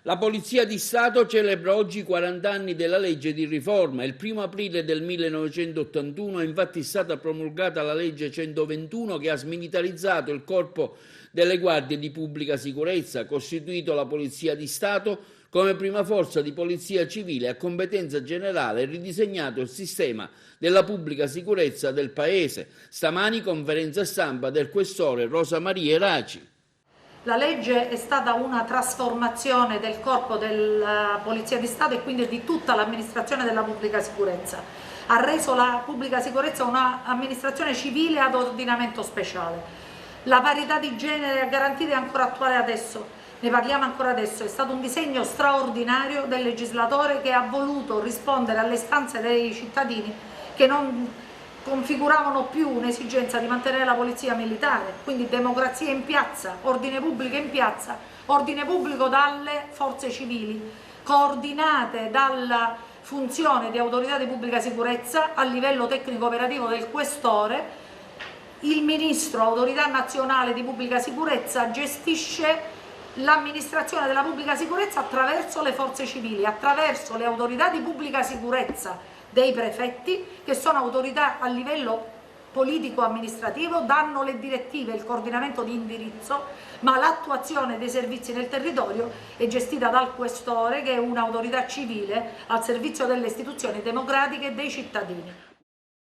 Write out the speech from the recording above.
La Polizia di Stato celebra oggi i 40 anni della legge di riforma. Il 1° aprile del 1981 è infatti stata promulgata la legge 121 che ha smilitarizzato il corpo delle guardie di pubblica sicurezza, ha costituito la Polizia di Stato come prima forza di polizia civile a competenza generale e ridisegnato il sistema della pubblica sicurezza del Paese. Stamani conferenza stampa del questore Rosa Maria Raci. La legge è stata una trasformazione del corpo della Polizia di Stato e quindi di tutta l'amministrazione della pubblica sicurezza. Ha reso la pubblica sicurezza un'amministrazione civile ad ordinamento speciale. La parità di genere a garantire è ancora attuale adesso, ne parliamo ancora adesso. È stato un disegno straordinario del legislatore che ha voluto rispondere alle istanze dei cittadini che non configuravano più un'esigenza di mantenere la polizia militare, quindi democrazia in piazza, ordine pubblico in piazza, ordine pubblico dalle forze civili, coordinate dalla funzione di autorità di pubblica sicurezza a livello tecnico operativo del questore. Il ministro, autorità nazionale di pubblica sicurezza, gestisce l'amministrazione della pubblica sicurezza attraverso le forze civili, attraverso le autorità di pubblica sicurezza dei prefetti, che sono autorità a livello politico-amministrativo, danno le direttive, il coordinamento di indirizzo, ma l'attuazione dei servizi nel territorio è gestita dal questore, che è un'autorità civile al servizio delle istituzioni democratiche e dei cittadini.